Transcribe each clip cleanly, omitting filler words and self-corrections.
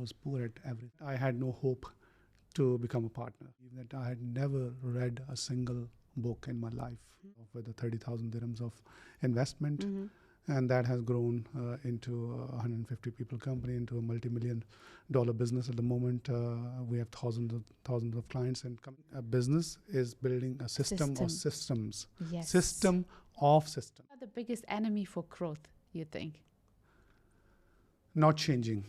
was poor at everything. I had no hope to become a partner. Even that I had never read a single book in my life with the 30,000 dirhams of investment. And that has grown into a 150 people company, into a multi-million dollar business at the moment. We have thousands of clients, and a business is building a system of systems. Yes. System of systems. What are the biggest enemy for growth, you think? Not changing.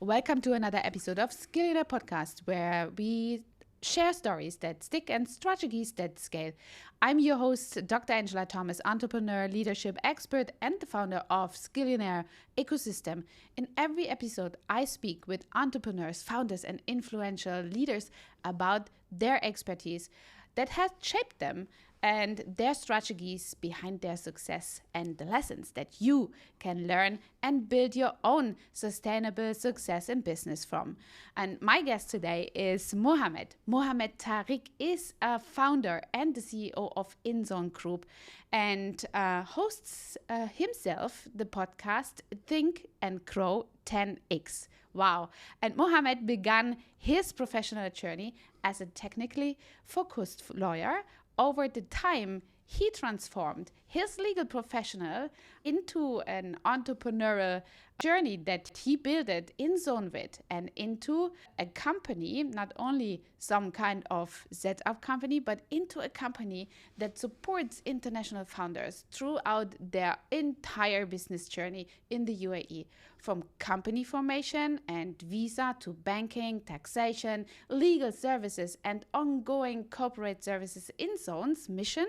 Welcome to another episode of Skillionaires Podcast, where we share stories that stick and strategies that scale. I'm your host, Dr. Angela Thomas, entrepreneur, leadership expert, and the founder of Skillionaires Ecosystem. In every episode, I speak with entrepreneurs, founders, and influential leaders about their expertise that has shaped them and their strategies behind their success and the lessons that you can learn and build your own sustainable success in business from. And my guest today is Muhammad. Muhammad Tariq is a founder and the CEO of InZone Group and hosts himself the podcast Think and Grow 10x. Wow. And Muhammad began his professional journey as a technically focused lawyer. Over the time, he transformed his legal professional into an entrepreneurial journey that he built it InZone with, and into a company, not only some kind of setup company, but into a company that supports international founders throughout their entire business journey in the UAE, from company formation and visa to banking, taxation, legal services, and ongoing corporate services. InZone's mission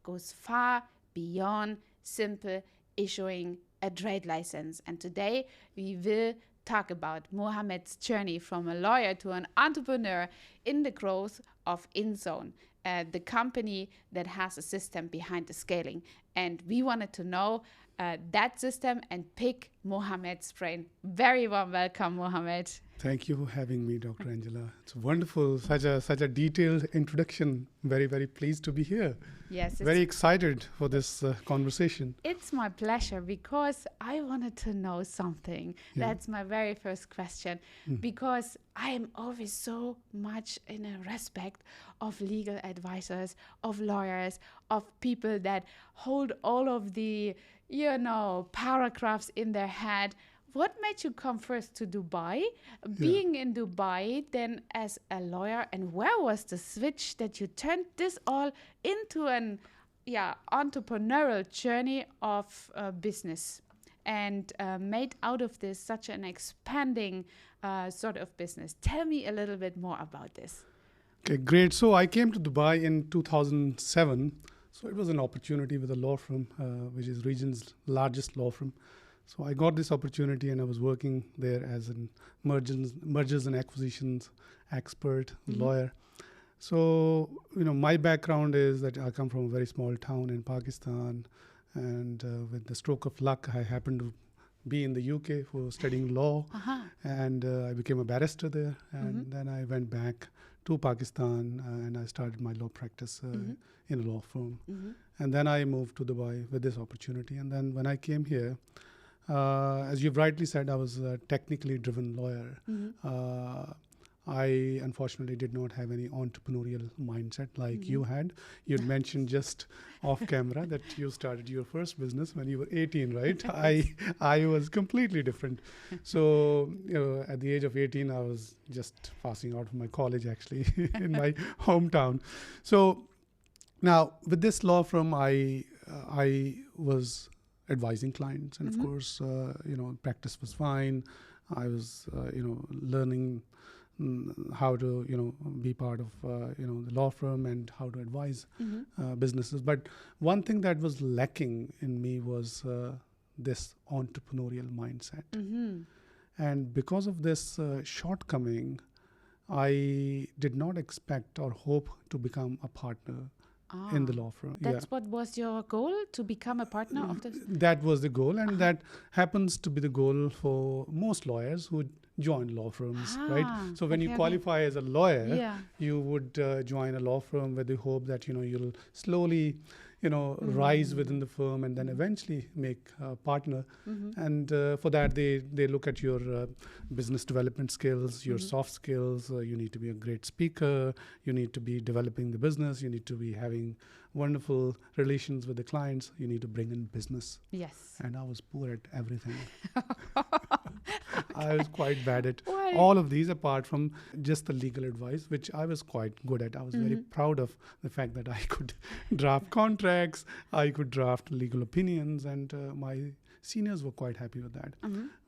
goes far beyond simple issuing a trade license. And today we will talk about Muhammad's journey from a lawyer to an entrepreneur in the growth of InZone, the company that has a system behind the scaling. And we wanted to know that system and pick Muhammad's brain. Very warm welcome, Muhammad. Thank you for having me, Dr. Angela. It's wonderful, such a detailed introduction. Very, very pleased to be here. Yes. Very excited for this conversation. It's my pleasure, because I wanted to know something. Yeah. That's my very first question, because I am always so much in a respect of legal advisors, of lawyers, of people that hold all of the, paragraphs in their head. What made you come first to Dubai? Being in Dubai, then as a lawyer, and where was the switch that you turned this all into an entrepreneurial journey of business and made out of this such an expanding sort of business? Tell me a little bit more about this. Okay, great. So I came to Dubai in 2007. So it was an opportunity with a law firm, which is region's largest law firm. So I got this opportunity, and I was working there as an mergers and acquisitions expert, lawyer. So, my background is that I come from a very small town in Pakistan, and with the stroke of luck, I happened to be in the UK for studying law, and I became a barrister there, and then I went back to Pakistan, and I started my law practice in a law firm. And then I moved to Dubai with this opportunity, and then when I came here, as you've rightly said, I was a technically driven lawyer. I unfortunately did not have any entrepreneurial mindset like you had. You'd mentioned just off camera that you started your first business when you were 18, right? I was completely different. So, at the age of 18, I was just passing out of my college, actually, in my hometown. So now with this law firm, I was advising clients, and of course, practice was fine. I was, learning how to, be part of, the law firm and how to advise businesses. But one thing that was lacking in me was this entrepreneurial mindset. And because of this shortcoming, I did not expect or hope to become a partner in the law firm. That's what was your goal, to become a partner of the... That was the goal, and that happens to be the goal for most lawyers who join law firms, right? So when you okay. qualify as a lawyer, Yeah. you would join a law firm with the hope that you'll slowly rise within the firm and then eventually make a partner. And for that they look at your business development skills, your soft skills. You need to be a great speaker, you need to be developing the business, you need to be having wonderful relations with the clients, you need to bring in business. Yes. And I was poor at everything. I was quite bad at Why? all of these, apart from just the legal advice, which I was quite good at. I was very proud of the fact that I could draft contracts, I could draft legal opinions, and my seniors were quite happy with that.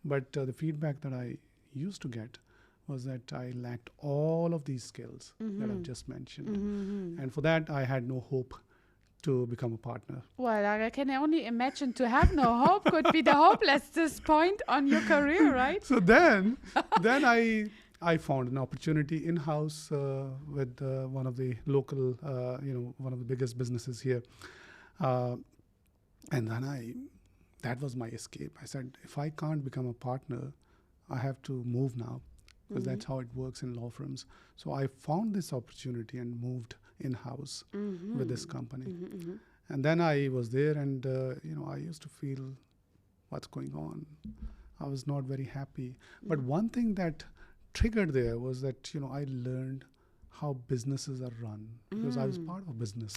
But the feedback that I used to get was that I lacked all of these skills that I've just mentioned. And for that, I had no hope to become a partner. Well, I can only imagine to have no hope could be the hopelessest point on your career, right? So then I found an opportunity in-house with one of the local, one of the biggest businesses here. And then that was my escape. I said, if I can't become a partner, I have to move now, because that's how it works in law firms. So I found this opportunity and moved in-house with this company. And then I was there, and I used to feel, what's going on? I was not very happy. But one thing that triggered there was that I learned how businesses are run, because I was part of business.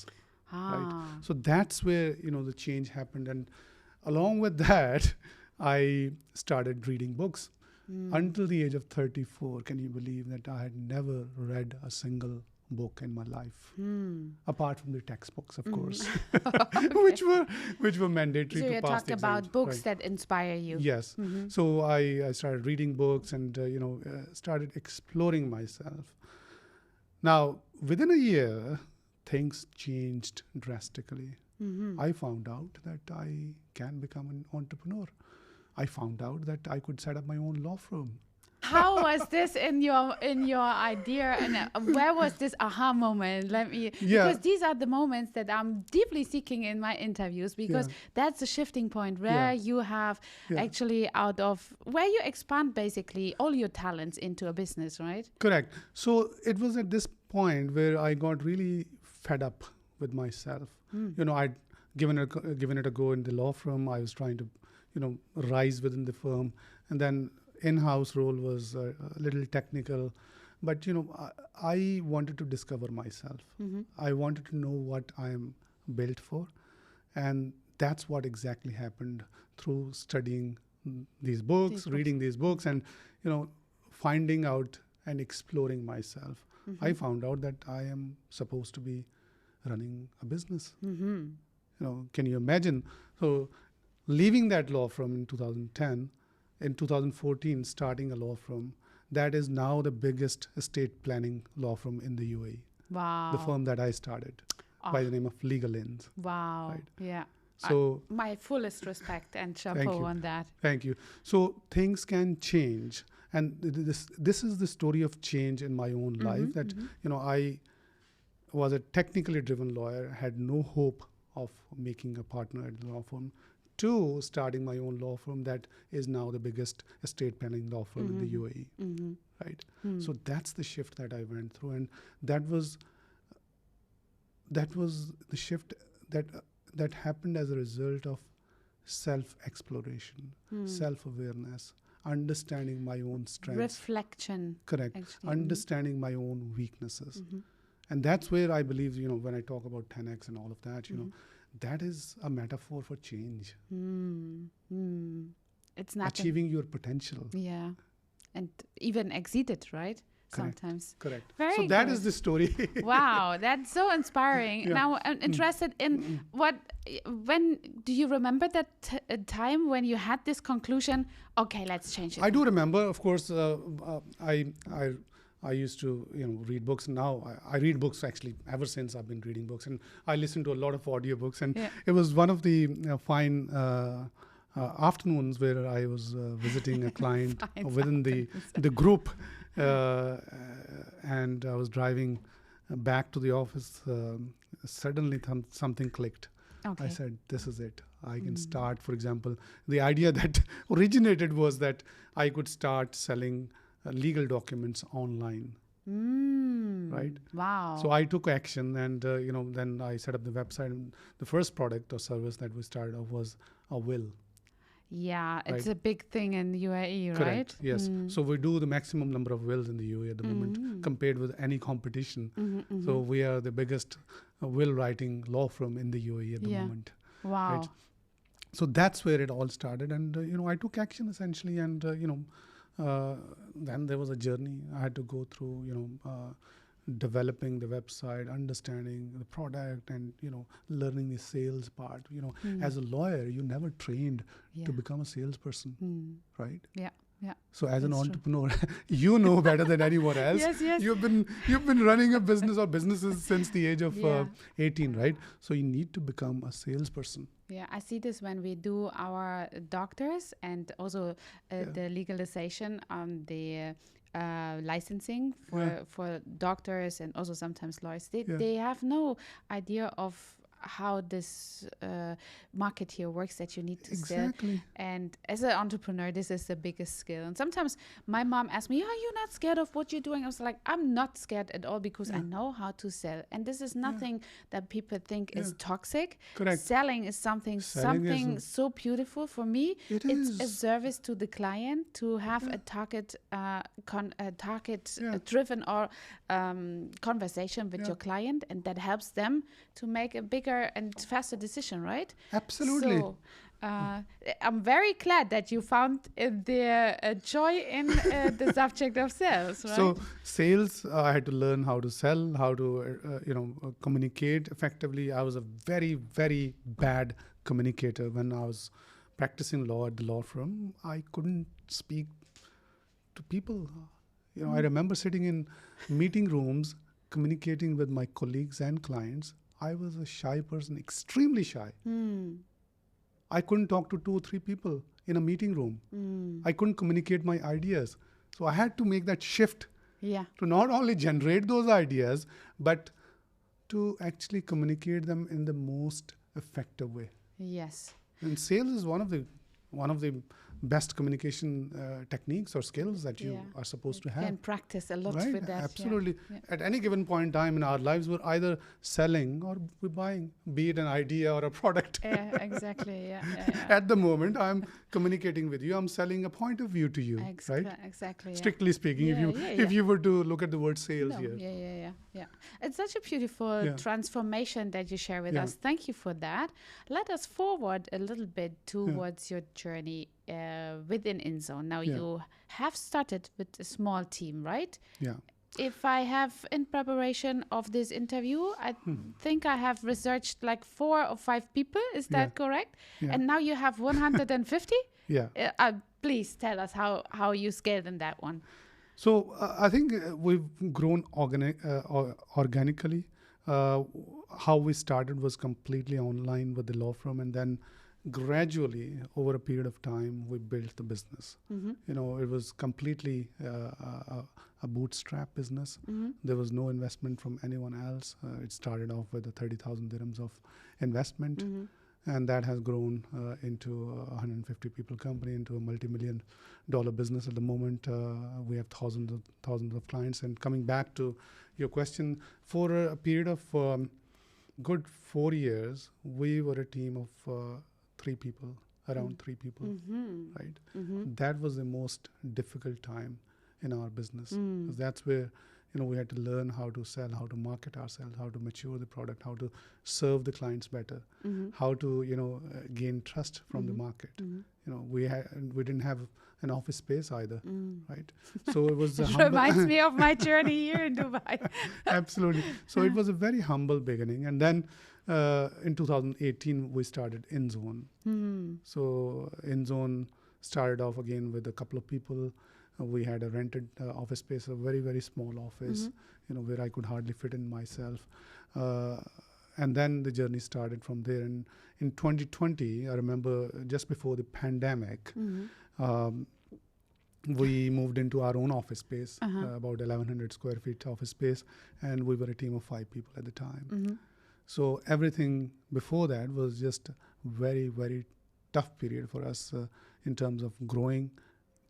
Right? So that's where the change happened, and along with that, I started reading books. Until the age of 34, can you believe that I had never read a single book in my life, apart from the textbooks, of course, which were mandatory So to you pass talked the exam. about books Right. that inspire you. Yes. So I started reading books and started exploring myself. Now, within a year, things changed drastically. I found out that I can become an entrepreneur. I found out that I could set up my own law firm. How was this in your idea, and where was this aha moment? Because these are the moments that I'm deeply seeking in my interviews, because that's the shifting point where you have actually where you expand basically all your talents into a business, right? Correct. So it was at this point where I got really fed up with myself. I'd given it a go in the law firm. I was trying to rise within the firm, and then in-house role was a little technical, but I wanted to discover myself. I wanted to know what I am built for, and that's what exactly happened through studying these books, reading these books, and finding out and exploring myself. I found out that I am supposed to be running a business. Can you imagine? So leaving that law firm in 2010, in 2014, starting a law firm that is now the biggest estate planning law firm in the UAE. Wow. The firm that I started by the name of Legal Inz. Wow. Right. Yeah. So my fullest respect and chapeau on that. Thank you. So things can change, and this is the story of change in my own life. That I was a technically driven lawyer, had no hope of making a partner at the law firm, to starting my own law firm that is now the biggest estate planning law firm in the UAE. Right. So that's the shift that I went through, and that was the shift that happened as a result of self-exploration, self-awareness, understanding my own strengths. Reflection. Correct. Actually. Understanding my own weaknesses. And that's where I believe, when I talk about 10X and all of that, that is a metaphor for change. It's not achieving your potential. Yeah. And even exceed it, right? Correct. Sometimes. Correct. Very so that good. is the story. Wow, that's so inspiring. Yeah. Now I'm interested in when do you remember that time when you had this conclusion? Okay, let's change it. I do remember, of course. I used to read books, and now I read books actually ever since I've been reading books, and I listen to a lot of audiobooks, and it was one of the fine afternoons where I was visiting a client within the group, and I was driving back to the office. Suddenly something clicked. Okay. I said, this is it. I can start, for example, the idea that originated was that I could start selling legal documents online. Right. Wow. So I took action, and then I set up the website. And the first product or service that we started off was a will. Yeah, it's Right. a big thing in UAE, right? Correct. Yes. So we do the maximum number of wills in the UAE at the moment, compared with any competition. So we are the biggest will writing law firm in the UAE at the moment. Wow. Right. So that's where it all started, and I took action essentially, and then there was a journey I had to go through. Developing the website, understanding the product, and learning the sales part. As a lawyer, you never trained to become a salesperson, right? Yeah. So as an That's true. entrepreneur, you know better than anyone else. Yes. You've been running a business or businesses since the age of Yeah. 18, right? So you need to become a salesperson. Yeah, I see this when we do our doctors and also the legalization on the licensing for doctors and also sometimes lawyers. They have no idea of how this market here works, that you need to sell. Exactly. And as an entrepreneur, this is the biggest skill. And sometimes my mom asked me, are you not scared of what you're doing? I was like, I'm not scared at all, because I know how to sell. And this is nothing that people think is toxic. Correct. Selling is something so beautiful for me. It's a service to the client to have a target driven or conversation with your client, and that helps them to make a bigger and faster decision, right? Absolutely. So I'm very glad that you found the joy in the subject of sales, right? So sales, I had to learn how to sell, how to communicate effectively. I was a very, very bad communicator when I was practicing law at the law firm. I couldn't speak to people. I remember sitting in meeting rooms, communicating with my colleagues and clients. I was a shy person, extremely shy. I couldn't talk to 2 or 3 people in a meeting room. I couldn't communicate my ideas. So I had to make that shift to not only generate those ideas, but to actually communicate them in the most effective way. Yes. And sales is one of the best communication techniques or skills that you are supposed to have. And practice a lot right? with that. Absolutely. Yeah. At any given point in time in our lives, we're either selling or we're buying, be it an idea or a product. Yeah, exactly. Yeah. At the moment, I'm communicating with you. I'm selling a point of view to you, right? Exactly. Strictly speaking, if you were to look at the word sales here. Yeah. It's such a beautiful transformation that you share with us. Thank you for that. Let us forward a little bit towards your journey within InZone. Now you have started with a small team, right? Yeah. If I have, in preparation of this interview, I think I have researched like 4 or 5 people. Is that correct? Yeah. And now you have 150? Yeah. Please tell us how you scaled in that one. So I think we've grown organically. How we started was completely online with the law firm, and then gradually, over a period of time, we built the business. It was completely a bootstrap business. There was no investment from anyone else. It started off with 30,000 dirhams of investment, and that has grown into a 150 people company, into a multi-million dollar business at the moment. We have thousands of clients. And coming back to your question, for a period of good 4 years, we were a team of 3 people, around 3 people, right? That was the most difficult time in our business. 'Cause that's where, we had to learn how to sell, how to market ourselves, how to mature the product, how to serve the clients better, how to, gain trust from the market. We didn't have an office space either, right? So it was It reminds me of my journey here in Dubai. Absolutely. So it was a very humble beginning. And then in 2018, we started InZone. So InZone started off again with a couple of people. We had a rented office space, a very, very small office, where I could hardly fit in myself. And then the journey started from there. And in 2020, I remember just before the pandemic, we moved into our own office space, about 1,100 square feet office space, and we were a team of 5 people at the time. So everything before that was just a very, very tough period for us in terms of growing,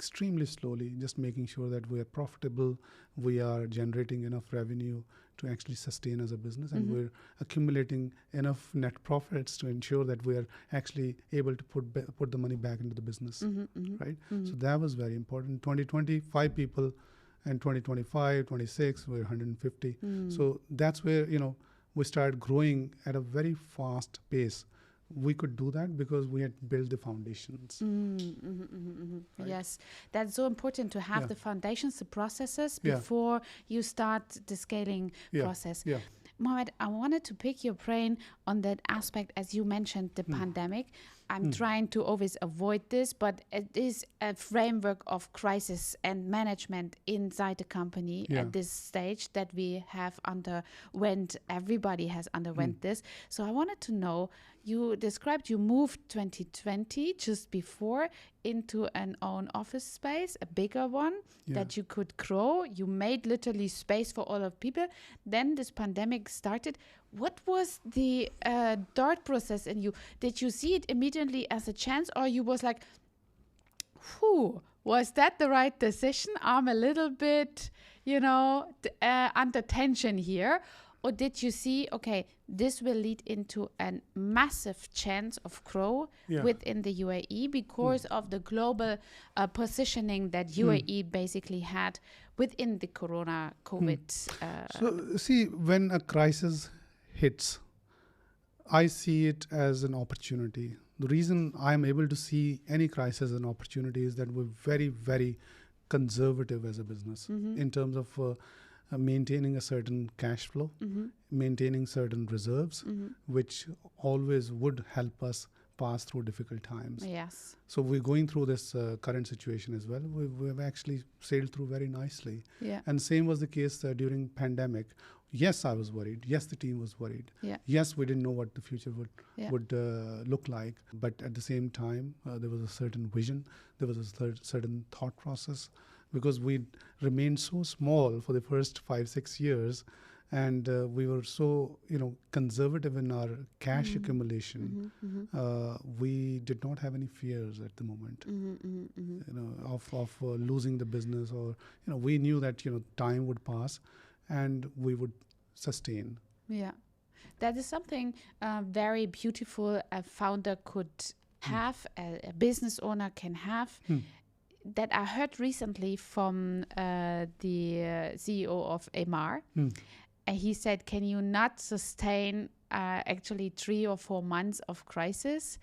extremely slowly, just making sure that we are profitable, we are generating enough revenue to actually sustain as a business, and we're accumulating enough net profits to ensure that we are actually able to put the money back into the business, right? So that was very important. 2020, 5 people, and 2025, 26, we're 150. So that's where, we started growing at a very fast pace. We could do that because we had built the foundations. Right? Yes, that's so important to have the foundations, the processes before you start the scaling process. Mohammed, I wanted to pick your brain on that aspect, as you mentioned, the pandemic. I'm trying to always avoid this, but it is a framework of crisis and management inside the company at this stage that we have underwent. Everybody has underwent this. So I wanted to know, you described you moved 2020 just before into an own office space, a bigger one that you could grow. You made literally space for all of people. Then this pandemic started. What was the thought process in you? Did you see it immediately as a chance, or you was like, was that the right decision? I'm a little bit, under tension here. Or did you see, okay, this will lead into a massive chance of growth within the UAE because of the global positioning that UAE basically had within the COVID. So see, when a crisis hits, I see it as an opportunity. The reason I'm able to see any crisis as an opportunity is that we're very, very conservative as a business in terms of maintaining a certain cash flow, maintaining certain reserves, which always would help us pass through difficult times. Yes. So we're going through this current situation as well. We've actually sailed through very nicely. Yeah. And same was the case during pandemic. Yes, I was worried. Yes, the team was worried. Yeah. Yes, we didn't know what the future would look like. But at the same time, there was a certain vision. There was a certain thought process, because we remained so small for the first 5-6 years, and we were so conservative in our cash accumulation. We did not have any fears at the moment, of losing the business, or we knew that time would pass, and we would sustain. Yeah, that is something very beautiful a founder could have, a business owner can have. That I heard recently from the CEO of Amar. And he said, can you not sustain actually 3 or 4 months of crisis?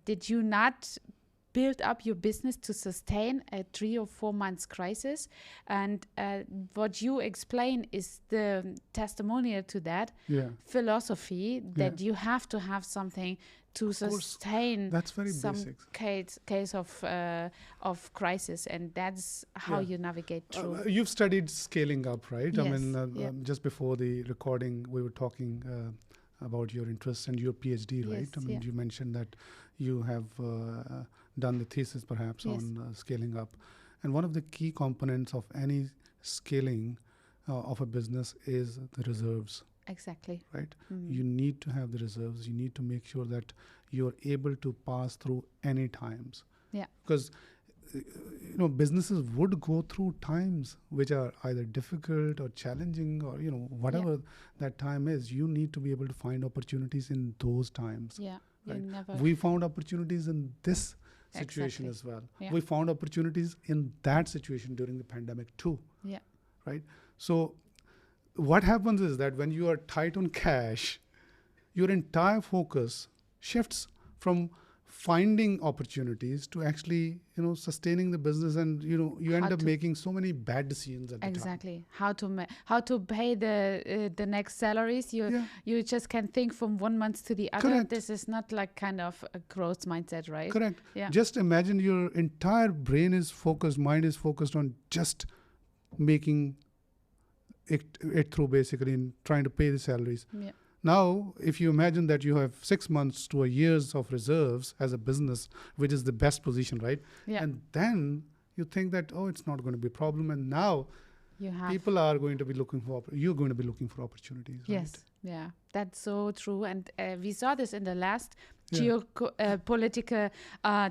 Did you not build up your business to sustain a 3 or 4 months crisis? And what you explain is the testimonial to that philosophy that you have to have something to sustain. That's very some basic case of crisis, and that's how you navigate through. You've studied scaling up, right? Yes. I mean, just before the recording, we were talking about your interests and your PhD, right? I mean, you mentioned that you have done the thesis perhaps on scaling up. And one of the key components of any scaling of a business is the reserves. Exactly. Right? You need to have the reserves. You need to make sure that you're able to pass through any times. Yeah. Because businesses would go through times which are either difficult or challenging, or whatever that time is. You need to be able to find opportunities in those times. Yeah. Right? We found opportunities in this situation as well. Yeah. We found opportunities in that situation during the pandemic too. Yeah. Right? So what happens is that when you are tight on cash, your entire focus shifts from finding opportunities to actually, sustaining the business, and you end up making so many bad decisions at the time. Exactly. How to pay the next salaries? You just can think from 1 month to the other. Correct. This is not like kind of a growth mindset, right? Correct. Yeah. Just imagine your entire mind is focused on just making it through, basically, in trying to pay the salaries. Yeah. Now, if you imagine that you have 6 months to a year's of reserves as a business, which is the best position, right? Yeah. And then you think that, it's not going to be a problem. And now people are going to be you're going to be looking for opportunities, right? Yes. Yeah, that's so true. And we saw this in the last geopolitical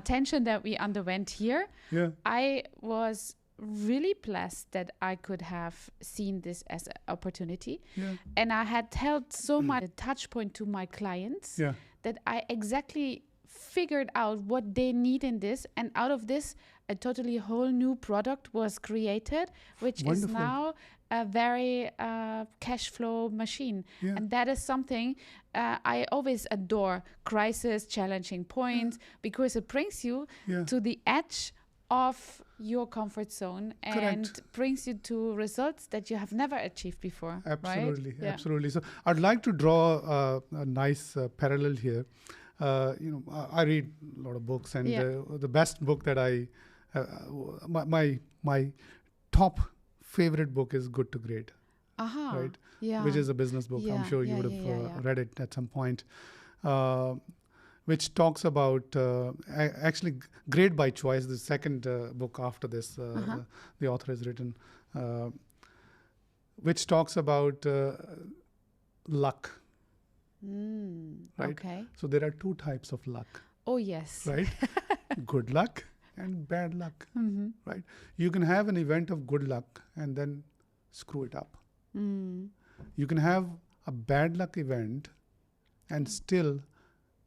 tension that we underwent here. Yeah. I was really blessed that I could have seen this as an opportunity. Yeah. And I had held so much touch point to my clients Yeah. that I exactly figured out what they need in this. And out of this, a totally whole new product was created, which is Wonderful. now a very cash flow machine. Yeah. And that is something I always adore. Crisis, challenging points, because it brings you Yeah. to the edge of your comfort zone and Correct. brings you to results that you have never achieved before. Absolutely, right? Yeah. absolutely. So I'd like to draw a nice parallel here. I read a lot of books, and the best book that my top favorite book is Good to Great, right? Yeah. Which is a business book. I'm sure you would have read it at some point. Which talks about actually Great by Choice, the second book after this, the author has written, which talks about luck. Right? Okay. So there are two types of luck, Oh, yes. right? Good luck and bad luck, right? You can have an event of good luck and then screw it up. You can have a bad luck event and still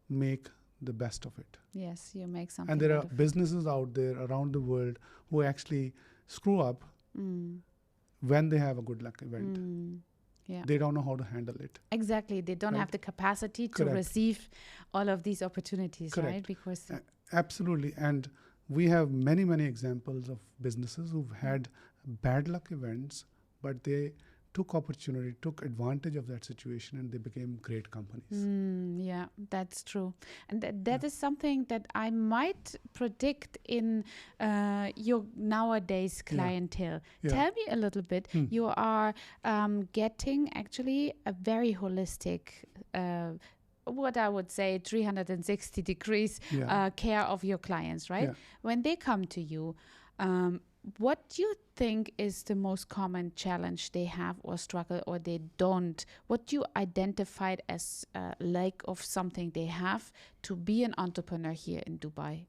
make the best of it. Yes, you make something. And there out are of it. businesses out there around the world who actually screw up when they have a good luck event. Yeah. They don't know how to handle it. Exactly. They don't Right. have the capacity to Correct. receive all of these opportunities, Correct. right? Because Absolutely. And we have many, many examples of businesses who've had bad luck events, but they took advantage of that situation, and they became great companies. yeah, that's true. And that is something that I might predict in your nowadays clientele. Yeah. Tell me a little bit. You are getting actually a very holistic, what I would say 360 degrees care of your clients, right? Yeah. When they come to you, what do you think is the most common challenge they have or struggle or they don't? What you identified as a lack of something they have to be an entrepreneur here in Dubai?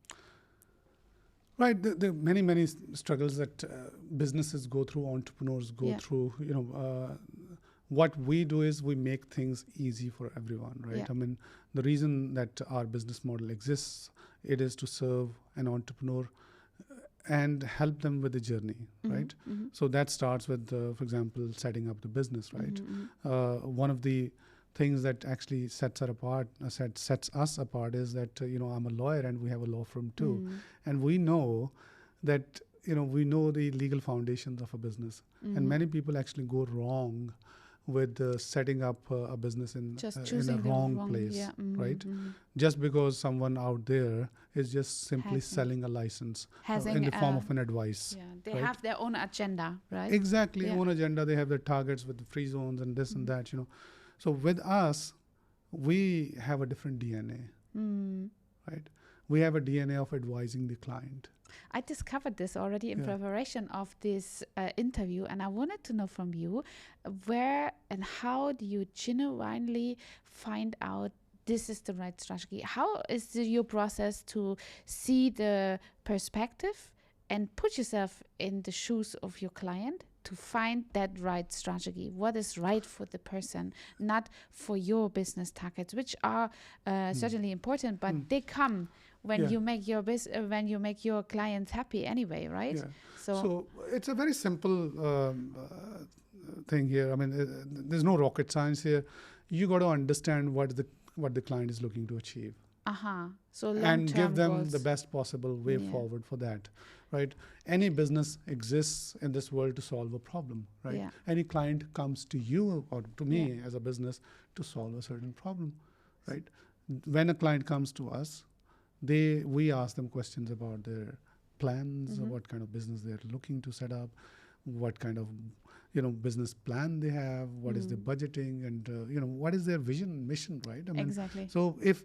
Right. There are many, many struggles that businesses go through, entrepreneurs go through. What we do is we make things easy for everyone, right? Yeah. I mean, the reason that our business model exists, it is to serve an entrepreneur and help them with the journey, right? So that starts with, for example, setting up the business, right? One of the things that actually sets us apart is that I'm a lawyer and we have a law firm too, and we know that we know the legal foundations of a business, and many people actually go wrong with setting up a business in a wrong place, right? Just because someone out there is just simply selling a license in the form of an advice. Yeah, they have their own agenda, right? Exactly, own agenda. They have their targets with the free zones and this and that, So with us, we have a different DNA, right? We have a DNA of advising the client. I discovered this already in preparation of this interview, and I wanted to know from you where and how do you genuinely find out this is the right strategy? How is your process to see the perspective and put yourself in the shoes of your client to find that right strategy? What is right for the person, not for your business targets, which are certainly important, but they come when you make your when you make your clients happy anyway, right? Yeah. So it's a very simple thing here. I mean, there's no rocket science here. You got to understand what the client is looking to achieve. So and give them goals. the best possible way forward for that, right? Any business exists in this world to solve a problem, right? Yeah. Any client comes to you or to me as a business to solve a certain problem, right? When a client comes to us, we ask them questions about their plans, what kind of business they're looking to set up, what kind of business plan they have, what is their budgeting, and what is their vision, mission, right? I mean, exactly. So if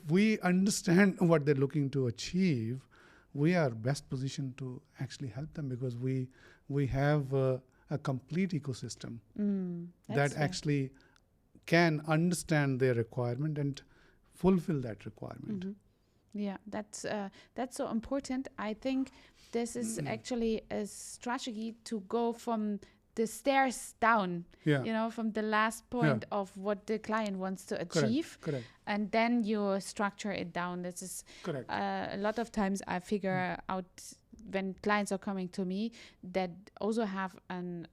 we understand what they're looking to achieve, we are best positioned to actually help them, because we have a complete ecosystem that actually can understand their requirement and fulfill that requirement. Yeah, that's so important. I think this is actually a strategy to go from the stairs down, from the last point of what the client wants to achieve. Correct. And then you structure it down. This is Correct. A lot of times I figure out when clients are coming to me that also have an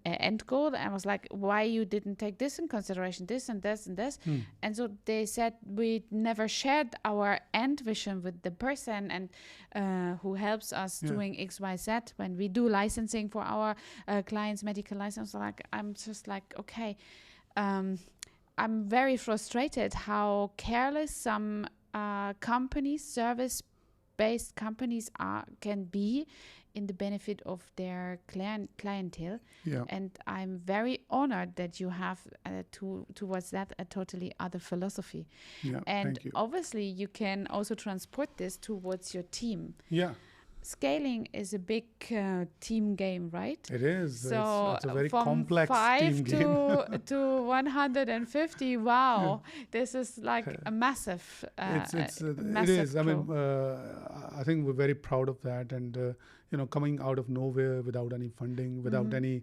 end goal. I was like, why you didn't take this in consideration, this and this and this. And so they said we never shared our end vision with the person and who helps us doing XYZ when we do licensing for our clients, medical license. Like, I'm just like, okay, I'm very frustrated how careless some companies, service-based companies can be in the benefit of their clientele. Yeah. And I'm very honored that you have towards that a totally other philosophy. Yeah, and thank you. obviously you can also transport this towards your team. Yeah. Scaling is a big team game, right? It is. So it's a very from complex 5 team game. to 150, wow, this is like a massive, It massive is. I mean, grow. I think we're very proud of that, and coming out of nowhere without any funding, without any,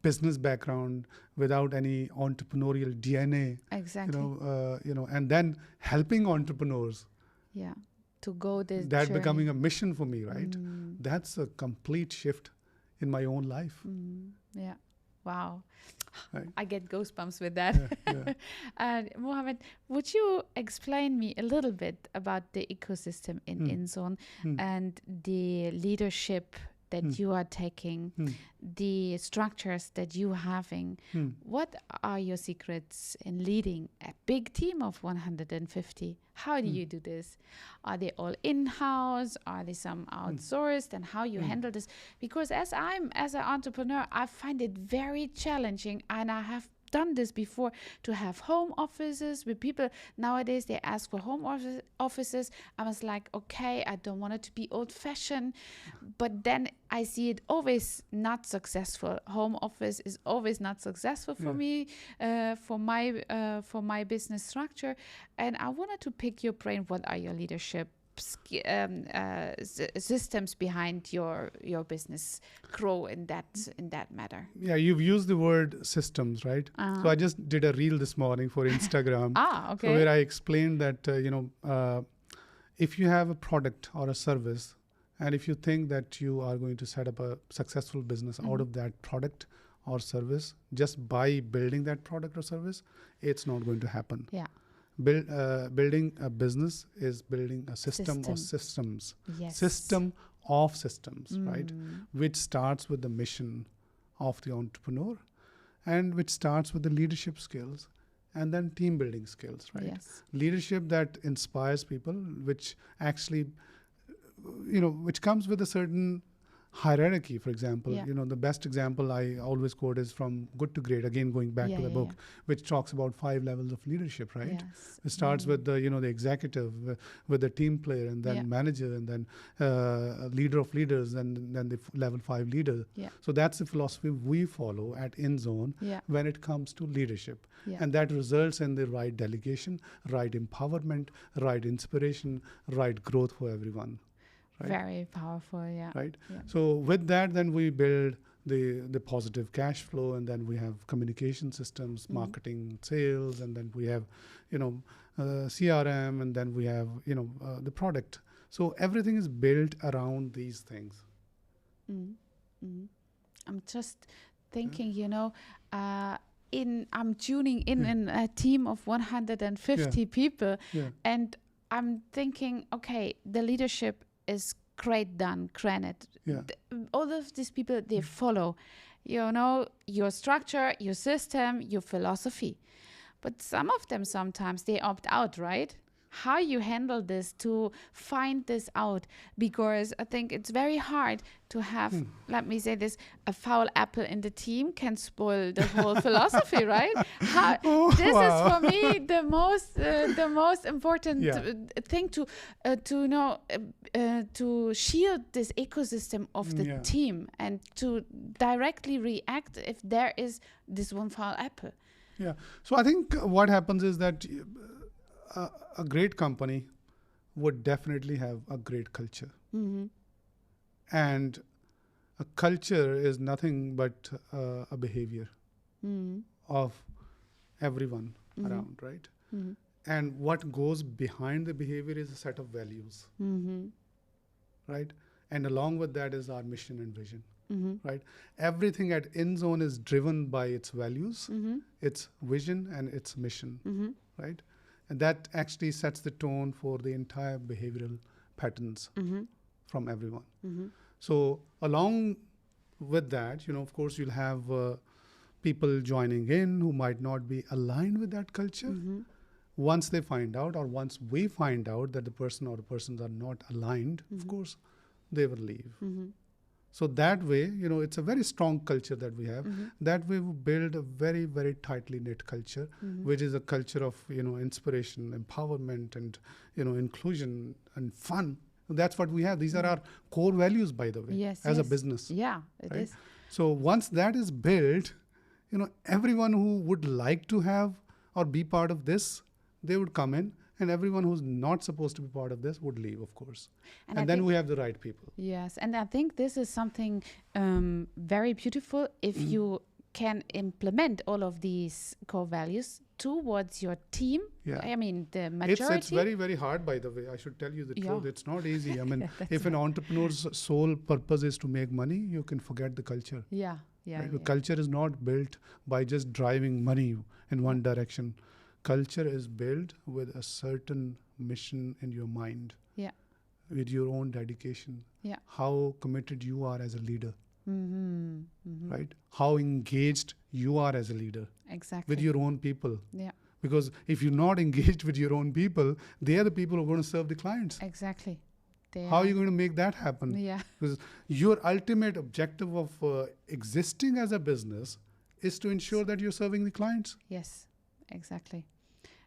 business background, without any entrepreneurial DNA. Exactly. And then helping entrepreneurs. Yeah. To go this That journey. becoming a mission for me, right? That's a complete shift in my own life. Yeah. Wow. Right. I get goosebumps with that. Yeah. Muhammad, would you explain me a little bit about the ecosystem in InZone and the leadership that you are taking, the structures that you are having? What are your secrets in leading a big team of 150? How do you do this? Are they all in-house? Are they some outsourced? And how you handle this? Because as an entrepreneur, I find it very challenging, and I have done this before, to have home offices with people. Nowadays they ask for home offices. I was like, okay, I don't want it to be old-fashioned, but then I see it always not successful. Home office is always not successful for me, for my business structure. And I wanted to pick your brain. What are your leadership systems behind your business grow in that matter? Yeah, you've used the word systems, right? So I just did a reel this morning for Instagram. Okay. So where I explained that if you have a product or a service, and if you think that you are going to set up a successful business out of that product or service just by building that product or service, it's not going to happen. Yeah. Building a business is building a system or systems. Yes. System of systems, right? Which starts with the mission of the entrepreneur, and which starts with the leadership skills, and then team building skills, right? Yes. Leadership that inspires people, which actually, which comes with a certain hierarchy. For example, the best example I always quote is from Good to Great, again going back to the book, which talks about 5 levels of leadership, right? Yes. It starts with the the executive, with the team player, and then manager, and then leader of leaders, and then the level 5 leader. So that's the philosophy we follow at InZone when it comes to leadership. And that results in the right delegation, right empowerment, right inspiration, right growth for everyone. Right? Very powerful, Right. Yeah. So with that, then we build the positive cash flow, and then we have communication systems, marketing, sales, and then we have, CRM, and then we have, the product. So everything is built around these things. I'm just thinking, I'm tuning in a team of 150 people, and I'm thinking, okay, the leadership is great done, granted. All of these people, they follow, your structure, your system, your philosophy. But some of them sometimes they opt out, right? How you handle this to find this out? Because I think it's very hard to have, let me say this, a foul apple in the team can spoil the whole philosophy, right? This is for me the most important thing to know, to shield this ecosystem of the team and to directly react if there is this one foul apple. Yeah. So I think what happens is that a great company would definitely have a great culture. And a culture is nothing but a behavior of everyone around, right? And what goes behind the behavior is a set of values, right? And along with that is our mission and vision, right? Everything at InZone is driven by its values, its vision, and its mission, right? And that actually sets the tone for the entire behavioral patterns from everyone. So along with that, of course, you'll have people joining in who might not be aligned with that culture. Once they find out, or once we find out that the person or the persons are not aligned, of course, they will leave. So that way, it's a very strong culture that we have. That way we build a very, very tightly knit culture, which is a culture of, inspiration, empowerment, and, inclusion and fun. That's what we have. These are our core values, by the way, as a business. Yeah, it is. So once that is built, everyone who would like to have or be part of this, they would come in, and everyone who's not supposed to be part of this would leave, of course. And then we have the right people. Yes, and I think this is something very beautiful if you can implement all of these core values towards your team. I mean, the majority. It's very, very hard, by the way. I should tell you the truth. It's not easy. I mean, if an entrepreneur's sole purpose is to make money, you can forget the culture. The culture is not built by just driving money in one direction. Culture is built with a certain mission in your mind, with your own dedication, how committed you are as a leader, right? How engaged you are as a leader with your own people. Because if you're not engaged with your own people, they are the people who are going to serve the clients. Exactly. How are you going to make that happen? Because your ultimate objective of existing as a business is to ensure that you're serving the clients. Yes, exactly.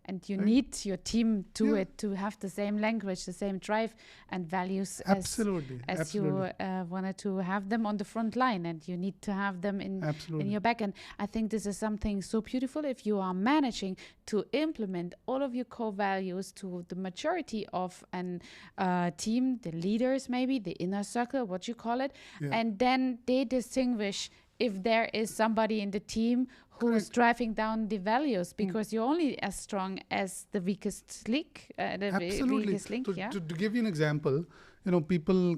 And you need your team to have the same language, the same drive and values as you wanted to have them on the front line, and you need to have them in your back. And I think this is something so beautiful if you are managing to implement all of your core values to the majority of a team, the leaders, maybe the inner circle, what you call it, and then they distinguish if there is somebody in the team who's driving down the values, because you're only as strong as the weakest link. Weakest link. To give you an example, people,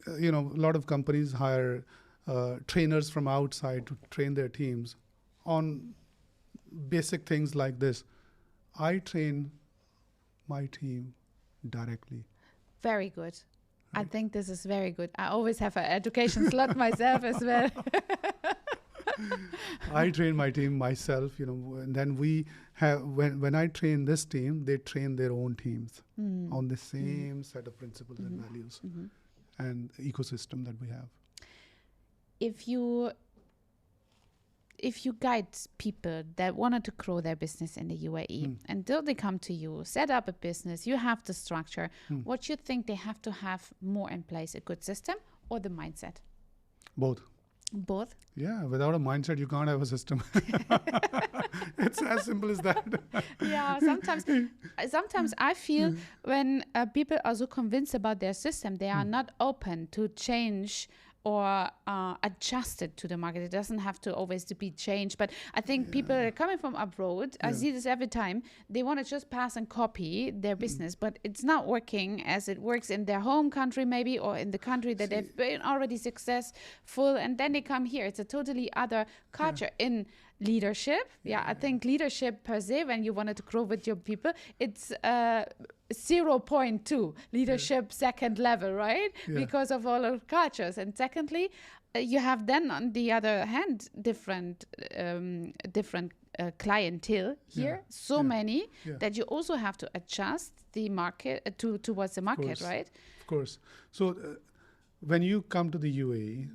a lot of companies hire trainers from outside to train their teams on basic things like this. I train my team directly. Very good. I think this is very good. I always have an education slot myself as well. I train my team myself, and then we have, when I train this team, they train their own teams on the same set of principles and values and ecosystem that we have. If you guide people that wanted to grow their business in the UAE, until they come to you, set up a business, you have the structure, what you think they have to have more in place, a good system or the mindset? Both. Yeah, without a mindset, you can't have a system. It's as simple as that. Sometimes I feel when people are so convinced about their system, they are not open to change or adjust it to the market. It doesn't have to always to be changed. But I think people are coming from abroad, I see this every time, they want to just pass and copy their business, but it's not working as it works in their home country maybe, or in the country that they've been already successful, and then they come here. It's a totally other culture in leadership. I think leadership per se, when you wanted to grow with your people, it's 0.2 leadership second level, right? Because of all of cultures. And secondly, you have then on the other hand different clientele here, many that you also have to adjust the market towards the market, right? Of course. So when you come to the UAE,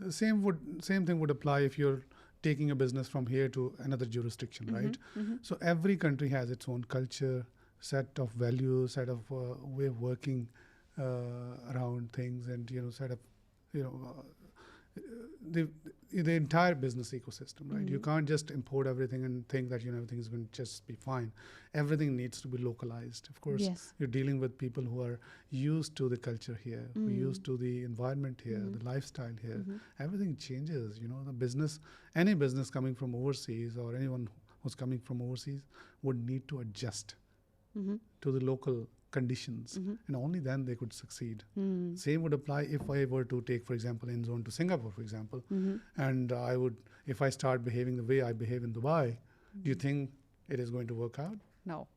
same thing would apply if you're taking a business from here to another jurisdiction, right? So every country has its own culture, set of values, set of way of working around things, and set of the entire business ecosystem, right? You can't just import everything and think that everything is going to just be fine. Everything needs to be localized. Of course, you're dealing with people who are used to the culture here, who are used to the environment here, the lifestyle here. Everything changes. The business, any business coming from overseas or anyone who's coming from overseas would need to adjust to the local conditions, and only then they could succeed. Same would apply if I were to take, for example, InZone to Singapore, for example, and if I start behaving the way I behave in Dubai, do you think it is going to work out? No.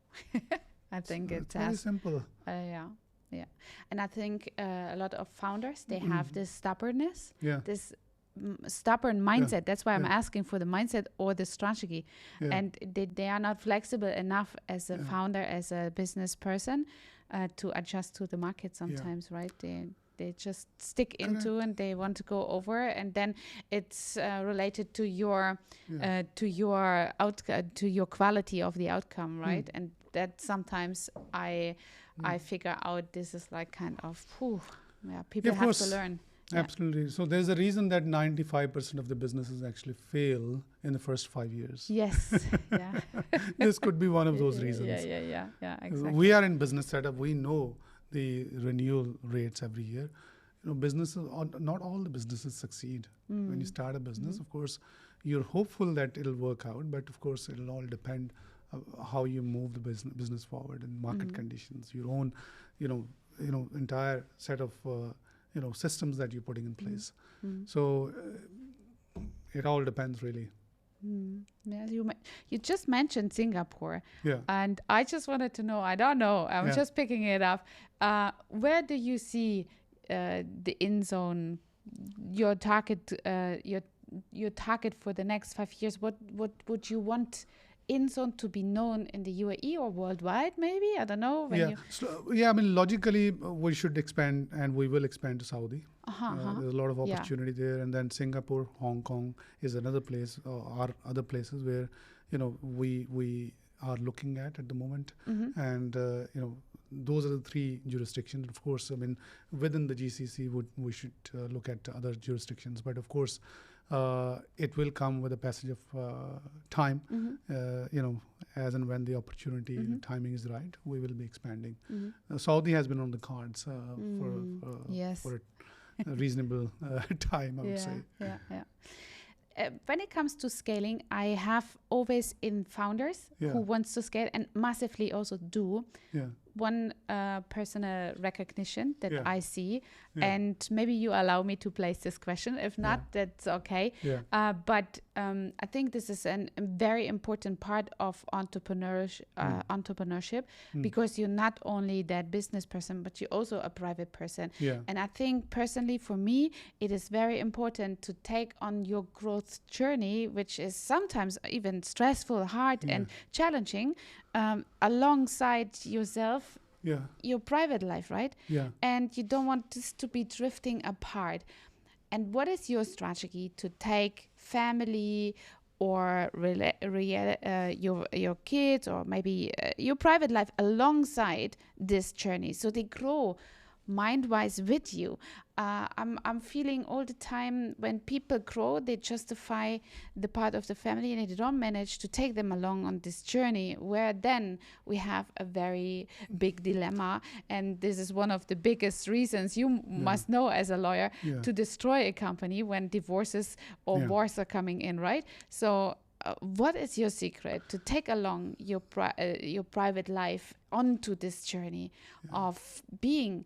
I think it's very simple. Yeah. And I think a lot of founders, they have this stubbornness, this stubborn mindset. That's why I'm asking for the mindset or the strategy. And they are not flexible enough as a founder, as a business person, to adjust to the market sometimes, right? They just stick into and they want to go over, and then it's related to your to your quality of the outcome, right? And that sometimes I figure out this is like kind of people have to learn. Absolutely. So there's a reason that 95% of the businesses actually fail in the first 5 years. Yes. This could be one of those reasons. Yeah, exactly. We are in business setup. We know the renewal rates every year. Businesses, not all the businesses succeed. When you start a business, of course, you're hopeful that it'll work out, but of course, it'll all depend how you move the business forward and market conditions, your own, entire set of systems that you're putting in place. So it all depends, really. Yeah, you just mentioned Singapore, and I just wanted to know. I don't know. I'm just picking it up. Where do you see the InZone, your target, your target for the next 5 years? What would you want InZone to be known in the UAE or worldwide, maybe? I don't know. Logically, we should expand, and we will expand to Saudi. There's a lot of opportunity there. And then Singapore, Hong Kong is another place, or other places where, we are looking at the moment. And, those are the 3 jurisdictions. Of course, within the GCC, we should look at other jurisdictions. But of course, it will come with a passage of time, as and when the opportunity and timing is right, we will be expanding. Saudi has been on the cards for a reasonable time, I would say. When it comes to scaling, I have always in founders who wants to scale and massively also do one personal recognition that I see, and maybe you allow me to place this question. If not, that's okay. But I think this is a very important part of entrepreneurship, because you're not only that business person, but you're also a private person. And I think personally for me, it is very important to take on your growth journey, which is sometimes even stressful, hard and challenging, alongside yourself, your private life, right? And you don't want this to be drifting apart. And what is your strategy to take family or your kids, or maybe your private life alongside this journey, so they grow mind-wise with you? I'm feeling all the time when people grow, they justify the part of the family and they don't manage to take them along on this journey, where then we have a very big dilemma. And this is one of the biggest reasons you must know as a lawyer to destroy a company when divorces or wars are coming in, right? So what is your secret to take along your private life onto this journey of being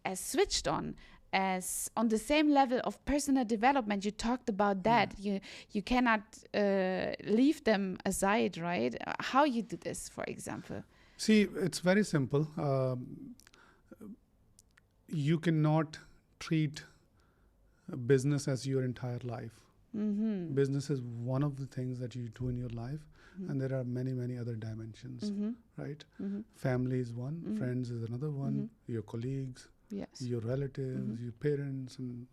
as switched on, as on the same level of personal development? You talked about that. You cannot leave them aside, right? How you do this, for example? See, it's very simple. You cannot treat business as your entire life. Business is one of the things that you do in your life, and there are many, many other dimensions, right? Family is one, friends is another one, your colleagues, your relatives, your parents, and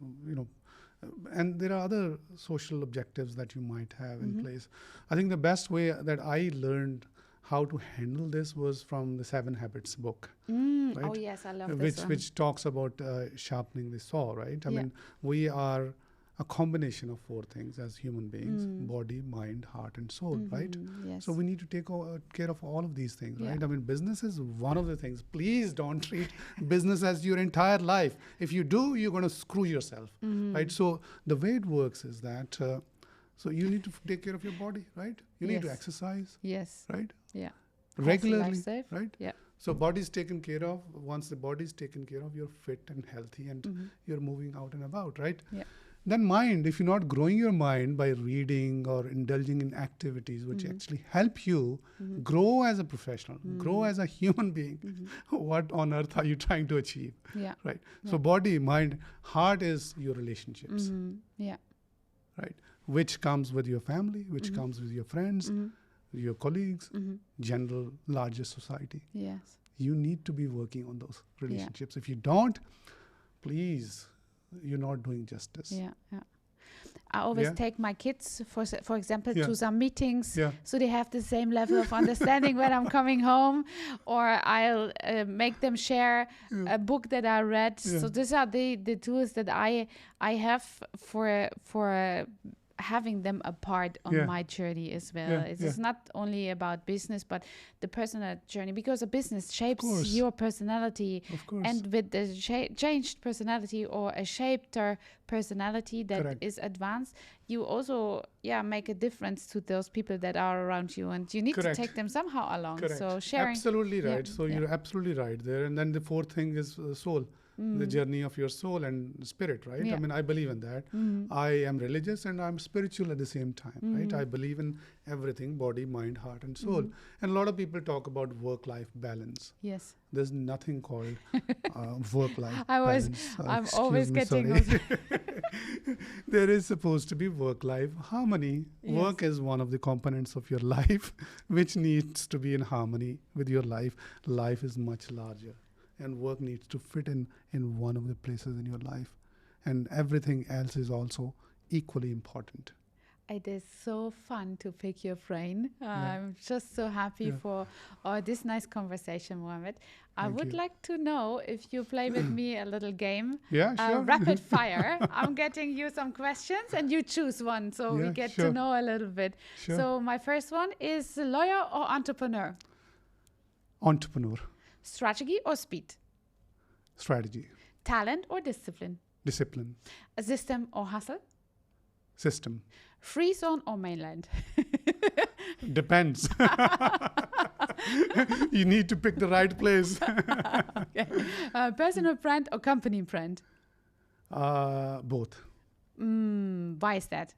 and there are other social objectives that you might have in place. I think the best way that I learned how to handle this was from the 7 Habits book. Right? Oh yes, I love this one. Which talks about sharpening the saw, right? I mean, we are a combination of four things as human beings: body, mind, heart, and soul, right? Yes. So we need to take care of all of these things, Yeah. right? I mean, business is one of the things. Please don't treat business as your entire life. If you do, you're going to screw yourself, right? So the way it works is that, so you need to take care of your body, right? You need to Yes. exercise, Yes. right? Yeah. Regularly, lifestyle. right? Yeah. So body's taken care of. Once the body's taken care of, you're fit and healthy and you're moving out and about, right? Yeah. Then mind, if you're not growing your mind by reading or indulging in activities which actually help you grow as a professional, grow as a human being, what on earth are you trying to achieve? Yeah. Right? So body, mind, heart is your relationships, Yeah. right? Which comes with your family, which comes with your friends, your colleagues, general larger society. Yes. You need to be working on those relationships. If you don't, please, you're not doing justice. Yeah. Yeah. I always Yeah. take my kids, for example, Yeah. to some meetings, Yeah. so they have the same level of understanding when I'm coming home, or I'll make them share a book that I read. Yeah. So these are the tools that I have for having them a part on Yeah. my journey as well. Yeah, It's yeah. not only about business, but the personal journey, because a business shapes course. your personality. Of course. And with the changed personality or a shaped personality that Correct. is advanced, you also make a difference to those people that are around you, and you need Correct. to take them somehow along. Correct. So sharing. Absolutely Yeah, right. So yeah. you're absolutely right there. And then the fourth thing is soul, the journey of your soul and spirit, right? Yeah. I mean, I believe in that. I am religious and I'm spiritual at the same time, right? I believe in everything: body, mind, heart, and soul. And a lot of people talk about work-life balance. Yes. There's nothing called work-life I'm balance. always Excuse me, getting sorry. There is supposed to be work-life harmony. Yes. Work is one of the components of your life which needs to be in harmony with your life. Life is much larger, and work needs to fit in one of the places in your life. And everything else is also equally important. It is so fun to pick your brain. Yeah. I'm just so happy Yeah. for this nice conversation, Mohammed. I Thank would you. like to know if you play with me a little game. Yeah, sure. Rapid fire. I'm getting you some questions and you choose one, so we Yeah, get sure. to know a little bit. Sure. So my first one is lawyer or entrepreneur? Entrepreneur, Strategy or speed? strategy, Talent or discipline? discipline, A system or hustle? system. Free zone or mainland? Depends. You need to pick the right place. Okay. Personal brand or company brand? Both. Why is that?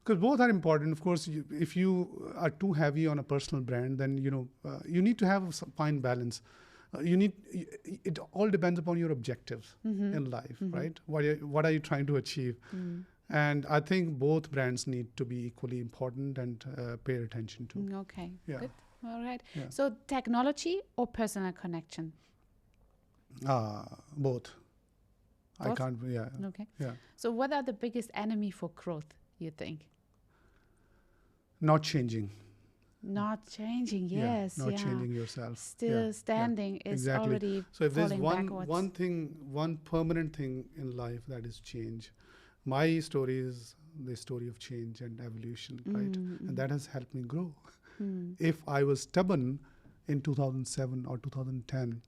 Because both are important. Of course, if you are too heavy on a personal brand, then you need to have some fine balance. It all depends upon your objectives in life, right? What are you trying to achieve? And I think both brands need to be equally important and pay attention to. Okay, Yeah. good. All right. Yeah. So technology or personal connection? Both. I Both? can't. Yeah. Okay. Yeah. So what are the biggest enemy for growth, you think? Not changing. Not changing, Yeah, yes. not changing yourself. Still Yeah, standing is exactly. already So if there's falling backwards. one thing, one permanent thing in life, that is change. My story is the story of change and evolution, right? And that has helped me grow. If I was stubborn in 2007 or 2010,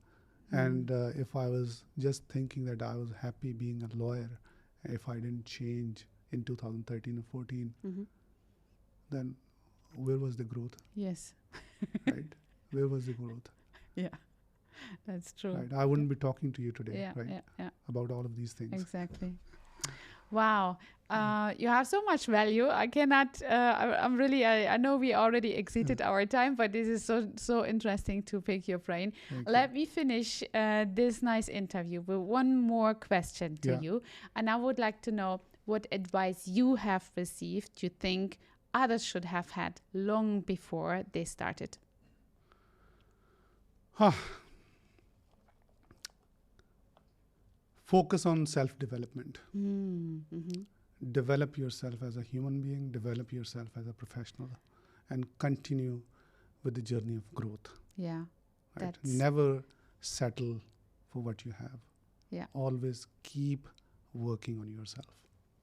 and if I was just thinking that I was happy being a lawyer, if I didn't change in 2013 or 14, then where was the growth, Yes. right? Where was the growth, Yeah. That's true. right? I wouldn't be talking to you today, Yeah, right? yeah. About all of these things. Exactly. Wow. You have so much value. I cannot, I'm really, I know we already exceeded our time, but this is so interesting to pick your brain. Thank Let me finish this nice interview with one more question to Yeah. you. And I would like to know what advice you have received you think others should have had long before they started. Focus on self-development. Mm-hmm. Develop yourself as a human being, develop yourself as a professional, and continue with the journey of growth. Yeah. Right? That's- Never settle for what you have. Yeah. Always keep working on yourself.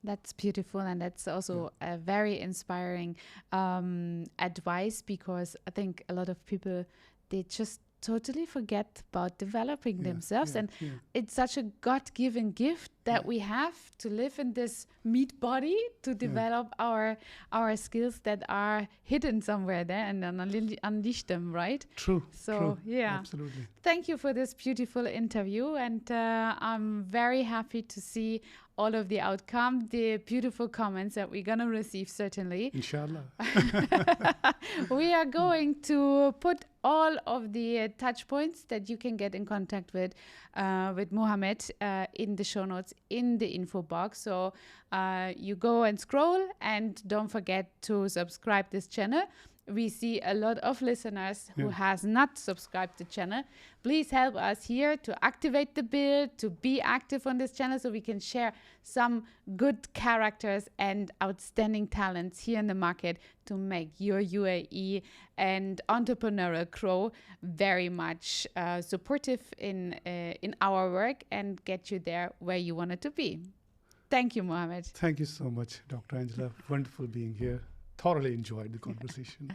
That's beautiful, and that's also a very inspiring advice, because I think a lot of people, they just totally forget about developing themselves, and it's such a God-given gift that we have to live in this meat body to develop our skills that are hidden somewhere there, and then unleash them, right? True. So Absolutely. Thank you for this beautiful interview, and I'm very happy to see all of the outcome, the beautiful comments that we're going to receive, certainly. Inshallah. We are going to put all of the touch points that you can get in contact with Muhammad in the show notes, in the info box. So you go and scroll, and don't forget to subscribe this channel. We see a lot of listeners who has not subscribed to the channel. Please help us here to activate the bell, to be active on this channel, so we can share some good characters and outstanding talents here in the market to make your UAE and entrepreneurial grow very much supportive in our work and get you there where you want it to be. Thank you, Muhammad. Thank you so much, Dr. Angela. Wonderful being here. Thoroughly enjoyed the conversation.